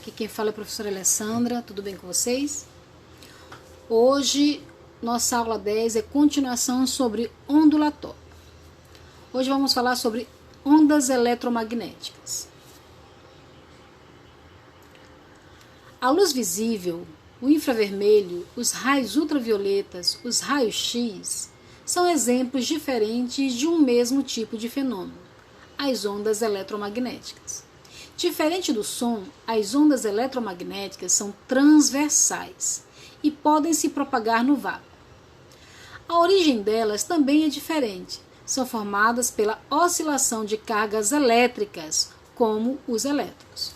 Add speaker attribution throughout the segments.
Speaker 1: aqui quem fala é a professora Alessandra, tudo bem com vocês? Hoje, nossa aula 10 é continuação sobre ondulatório. Hoje vamos falar sobre ondas eletromagnéticas. A luz visível, o infravermelho, os raios ultravioletas, os raios X, são exemplos diferentes de um mesmo tipo de fenômeno, as ondas eletromagnéticas. Diferente do som, as ondas eletromagnéticas são transversais e podem se propagar no vácuo. A origem delas também é diferente. São formadas pela oscilação de cargas elétricas, como os elétrons.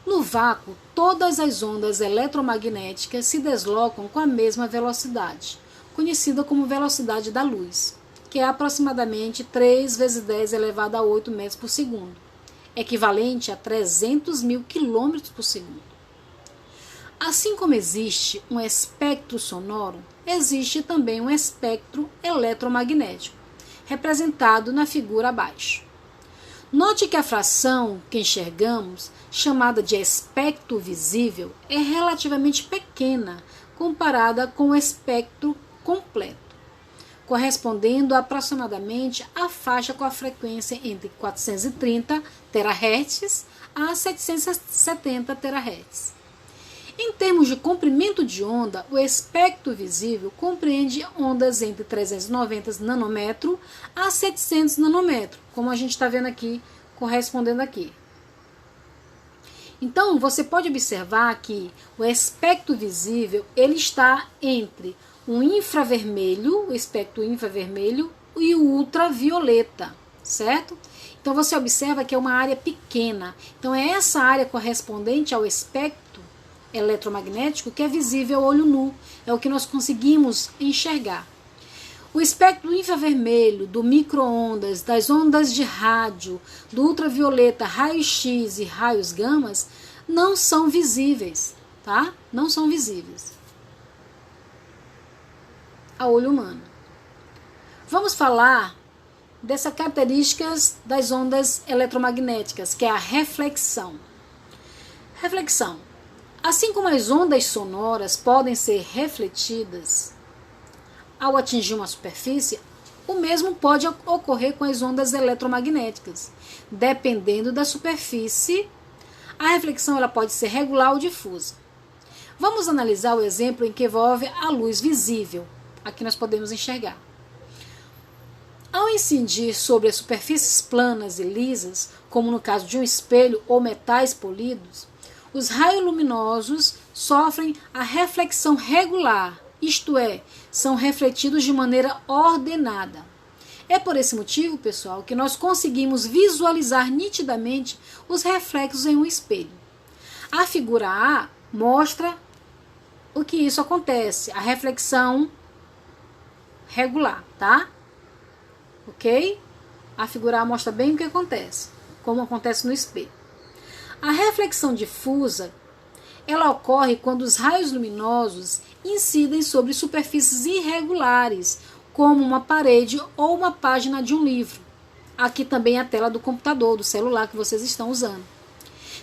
Speaker 1: No vácuo, todas as ondas eletromagnéticas se deslocam com a mesma velocidade, conhecida como velocidade da luz, que é aproximadamente 3 vezes 10 elevado a 8 metros por segundo, equivalente a 300 mil quilômetros por segundo. Assim como existe um espectro sonoro, existe também um espectro eletromagnético, representado na figura abaixo. Note que a fração que enxergamos, chamada de espectro visível, é relativamente pequena comparada com o espectro completo, correspondendo aproximadamente à faixa com a frequência entre 430 THz a 770 THz. Em termos de comprimento de onda, o espectro visível compreende ondas entre 390 nanômetro a 700 nanômetro, como a gente está vendo aqui, correspondendo aqui. Então, você pode observar que o espectro visível ele está entre o infravermelho, o espectro infravermelho e o ultravioleta, certo? Então você observa que é uma área pequena. Então é essa área correspondente ao espectro eletromagnético que é visível ao olho nu, é o que nós conseguimos enxergar. O espectro infravermelho, do micro-ondas, das ondas de rádio, do ultravioleta, raios-x e raios gamas não são visíveis, tá? Não são visíveis a olho humano. Vamos falar dessas características das ondas eletromagnéticas, que é a reflexão. Reflexão. Assim como as ondas sonoras podem ser refletidas ao atingir uma superfície, o mesmo pode ocorrer com as ondas eletromagnéticas. Dependendo da superfície, a reflexão ela pode ser regular ou difusa. Vamos analisar o exemplo em que envolve a luz visível. Aqui nós podemos enxergar. Ao incidir sobre as superfícies planas e lisas, como no caso de um espelho ou metais polidos, os raios luminosos sofrem a reflexão regular, isto é, são refletidos de maneira ordenada. É por esse motivo, pessoal, que nós conseguimos visualizar nitidamente os reflexos em um espelho. A figura A mostra o que isso acontece, a reflexão regular, tá? Ok? A figura A mostra bem o que acontece, como acontece no espelho. A reflexão difusa, ela ocorre quando os raios luminosos incidem sobre superfícies irregulares, como uma parede ou uma página de um livro. Aqui também a tela do computador, do celular que vocês estão usando.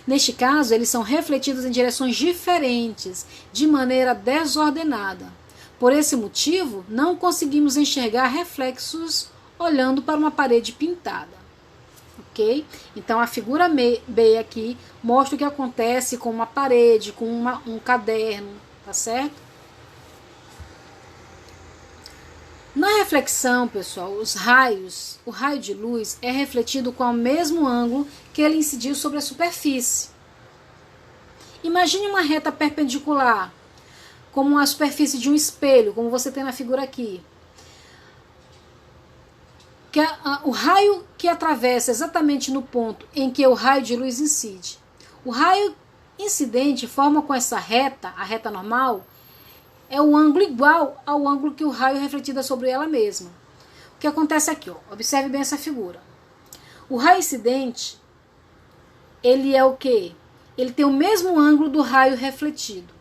Speaker 1: Neste caso, eles são refletidos em direções diferentes, de maneira desordenada. Por esse motivo, não conseguimos enxergar reflexos olhando para uma parede pintada. Ok? Então, a figura B aqui mostra o que acontece com uma parede, com um caderno, tá certo? Na reflexão, pessoal, o raio de luz é refletido com o mesmo ângulo que ele incidiu sobre a superfície. Imagine uma reta perpendicular, como a superfície de um espelho, como você tem na figura aqui. O raio que atravessa exatamente no ponto em que o raio de luz incide. O raio incidente forma com essa reta, a reta normal, é o ângulo igual ao ângulo que o raio refletido é sobre ela mesma. O que acontece aqui? Ó, observe bem essa figura. O raio incidente, ele é o quê? Ele tem o mesmo ângulo do raio refletido.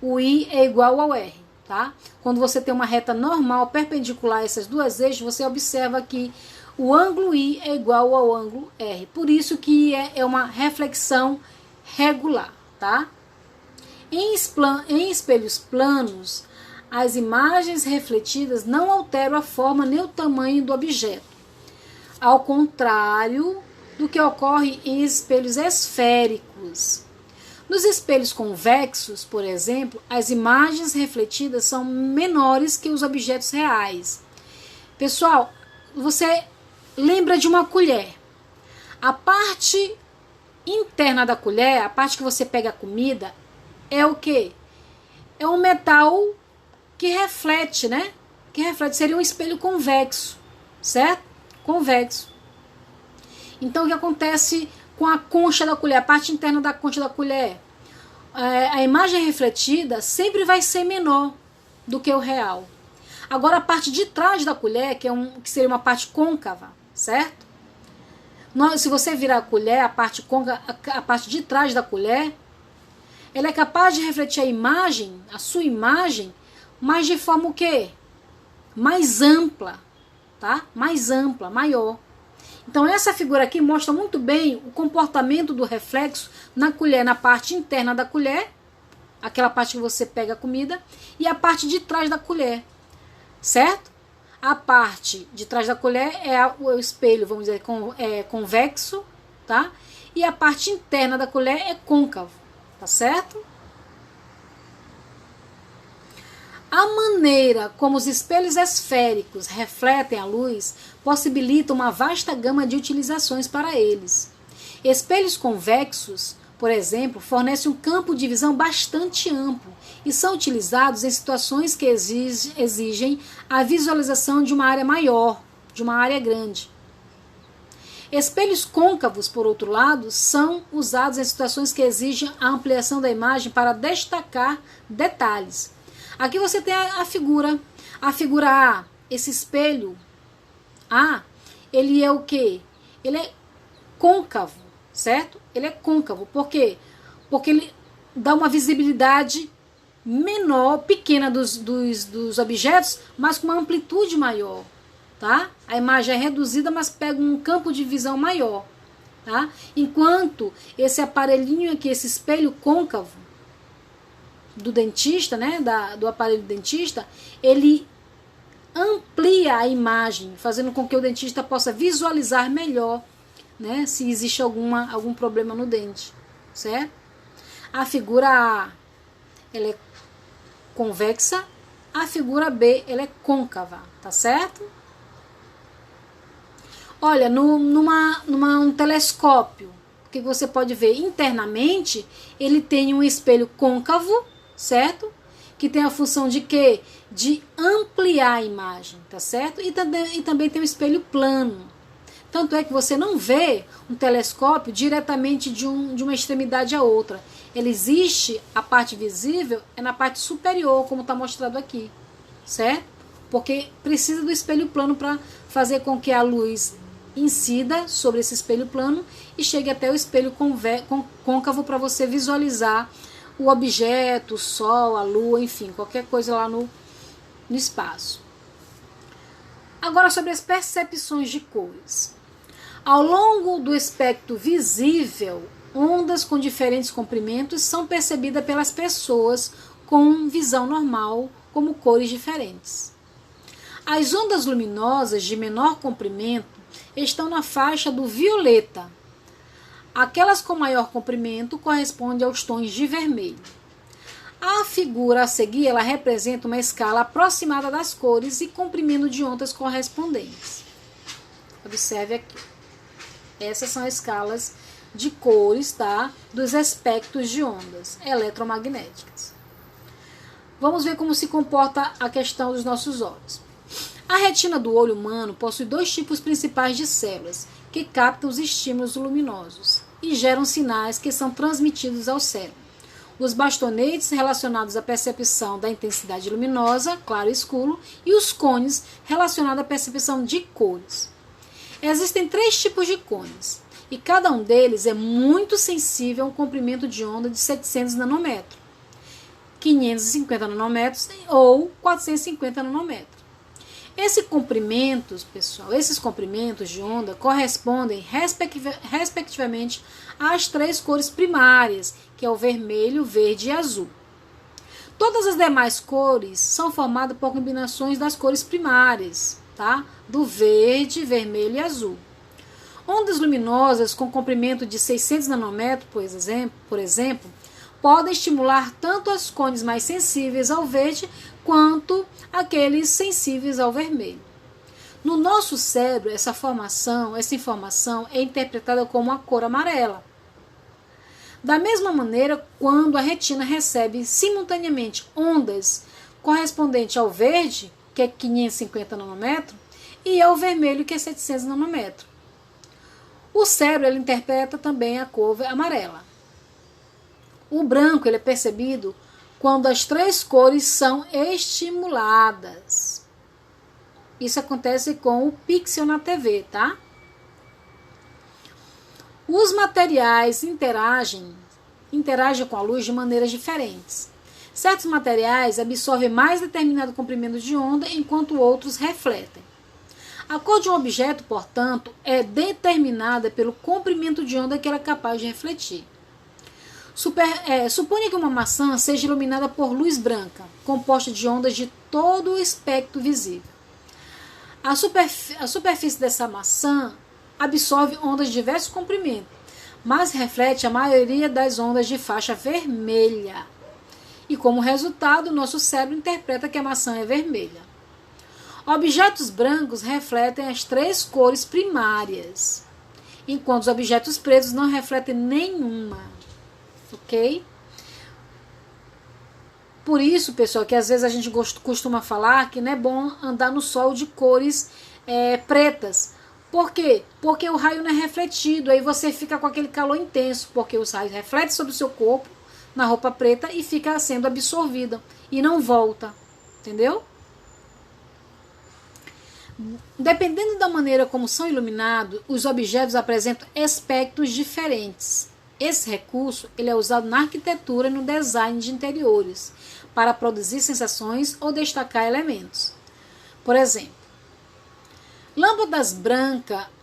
Speaker 1: O I é igual ao R. Tá? Quando você tem uma reta normal perpendicular a essas duas eixos, você observa que o ângulo I é igual ao ângulo R. Por isso que é uma reflexão regular, tá? Em espelhos planos, as imagens refletidas não alteram a forma nem o tamanho do objeto, ao contrário do que ocorre em espelhos esféricos. Nos espelhos convexos, por exemplo, as imagens refletidas são menores que os objetos reais. Pessoal, você lembra de uma colher. A parte interna da colher, a parte que você pega a comida, é o quê? É um metal que reflete, né? Que reflete, seria um espelho convexo, certo? Convexo. Então, o que acontece com a concha da colher, a parte interna da concha da colher? A imagem refletida sempre vai ser menor do que o real. Agora, a parte de trás da colher, que seria uma parte côncava, certo? Se você virar a colher, a parte côncava, a parte de trás da colher, ela é capaz de refletir a imagem, a sua imagem, mas de forma o quê? Mais ampla, tá? Mais ampla, maior. Então essa figura aqui mostra muito bem o comportamento do reflexo na colher, na parte interna da colher, aquela parte que você pega a comida, e a parte de trás da colher, certo? A parte de trás da colher é o espelho, vamos dizer, convexo, tá? E a parte interna da colher é côncavo, tá certo? A maneira como os espelhos esféricos refletem a luz possibilita uma vasta gama de utilizações para eles. Espelhos convexos, por exemplo, fornecem um campo de visão bastante amplo e são utilizados em situações que exigem a visualização de uma área maior, de uma área grande. Espelhos côncavos, por outro lado, são usados em situações que exigem a ampliação da imagem para destacar detalhes. Aqui você tem a figura A, esse espelho A, ele é o quê? Ele é côncavo, certo? Ele é côncavo, por quê? Porque ele dá uma visibilidade menor, pequena dos objetos, mas com uma amplitude maior, tá? A imagem é reduzida, mas pega um campo de visão maior, tá? Enquanto esse aparelhinho aqui, esse espelho côncavo, do dentista, né, do aparelho do dentista, ele amplia a imagem, fazendo com que o dentista possa visualizar melhor, né, se existe algum problema no dente, certo? A figura A, ela é convexa, a figura B, ela é côncava, tá certo? Olha, num telescópio, que você pode ver internamente, ele tem um espelho côncavo, certo? Que tem a função de quê? De ampliar a imagem, tá certo? E também tem um espelho plano. Tanto é que você não vê um telescópio diretamente de uma extremidade à outra. Ele existe, a parte visível é na parte superior, como está mostrado aqui, certo? Porque precisa do espelho plano para fazer com que a luz incida sobre esse espelho plano e chegue até o espelho côncavo para você visualizar o objeto, o sol, a lua, enfim, qualquer coisa lá no espaço. Agora sobre as percepções de cores. Ao longo do espectro visível, ondas com diferentes comprimentos são percebidas pelas pessoas com visão normal como cores diferentes. As ondas luminosas de menor comprimento estão na faixa do violeta. Aquelas com maior comprimento correspondem aos tons de vermelho. A figura a seguir, ela representa uma escala aproximada das cores e comprimento de ondas correspondentes. Observe aqui. Essas são as escalas de cores, tá? Dos espectros de ondas eletromagnéticas. Vamos ver como se comporta a questão dos nossos olhos. A retina do olho humano possui dois tipos principais de células, que captam os estímulos luminosos e geram sinais que são transmitidos ao cérebro. Os bastonetes relacionados à percepção da intensidade luminosa, claro e escuro, e os cones relacionados à percepção de cores. Existem 3 tipos de cones, e cada um deles é muito sensível a um comprimento de onda de 700 nanômetros, 550 nanômetros ou 450 nanômetros. Esses comprimentos de onda correspondem, respectivamente, às 3 cores primárias, que é o vermelho, verde e azul. Todas as demais cores são formadas por combinações das cores primárias, tá? Do verde, vermelho e azul. Ondas luminosas com comprimento de 600 nanômetros, por exemplo, podem estimular tanto as cones mais sensíveis ao verde quanto aqueles sensíveis ao vermelho. No nosso cérebro, essa informação é interpretada como a cor amarela. Da mesma maneira, quando a retina recebe simultaneamente ondas correspondentes ao verde, que é 550 nanômetros, e ao vermelho, que é 700 nanômetros. O cérebro ele interpreta também a cor amarela. O branco ele é percebido quando as 3 cores são estimuladas. Isso acontece com o pixel na TV, tá? Os materiais interagem com a luz de maneiras diferentes. Certos materiais absorvem mais determinado comprimento de onda, enquanto outros refletem. A cor de um objeto, portanto, é determinada pelo comprimento de onda que ela é capaz de refletir. Suponha que uma maçã seja iluminada por luz branca, composta de ondas de todo o espectro visível. A superfície dessa maçã absorve ondas de diversos comprimentos, mas reflete a maioria das ondas de faixa vermelha. E como resultado, nosso cérebro interpreta que a maçã é vermelha. Objetos brancos refletem as 3 cores primárias, enquanto os objetos pretos não refletem nenhuma. Ok? Por isso, pessoal, que às vezes a gente costuma falar que não é bom andar no sol de cores pretas. Por quê? Porque o raio não é refletido, aí você fica com aquele calor intenso, porque os raios refletem sobre o seu corpo, na roupa preta, e fica sendo absorvida, e não volta, entendeu? Dependendo da maneira como são iluminados, os objetos apresentam espectros diferentes. Esse recurso ele é usado na arquitetura e no design de interiores, para produzir sensações ou destacar elementos. Por exemplo, lâmpadas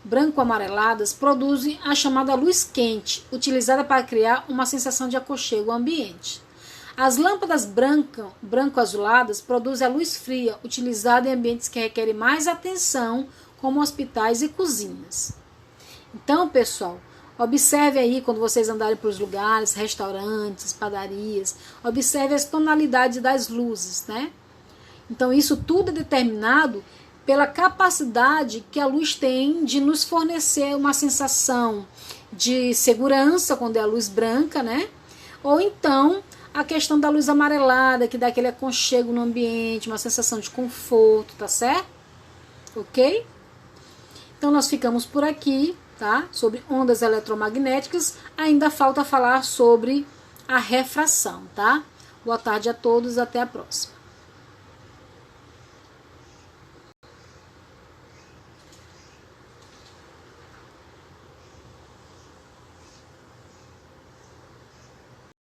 Speaker 1: branco-amareladas produzem a chamada luz quente, utilizada para criar uma sensação de aconchego ao ambiente. As lâmpadas branco-azuladas produzem a luz fria, utilizada em ambientes que requerem mais atenção, como hospitais e cozinhas. Então, pessoal, observe aí quando vocês andarem para os lugares, restaurantes, padarias, observe as tonalidades das luzes, né? Então, isso tudo é determinado pela capacidade que a luz tem de nos fornecer uma sensação de segurança quando é a luz branca, né? Ou então a questão da luz amarelada, que dá aquele aconchego no ambiente, uma sensação de conforto, tá certo? Ok? Então nós ficamos por aqui, tá? Sobre ondas eletromagnéticas. Ainda falta falar sobre a refração, tá? Boa tarde a todos, até a próxima.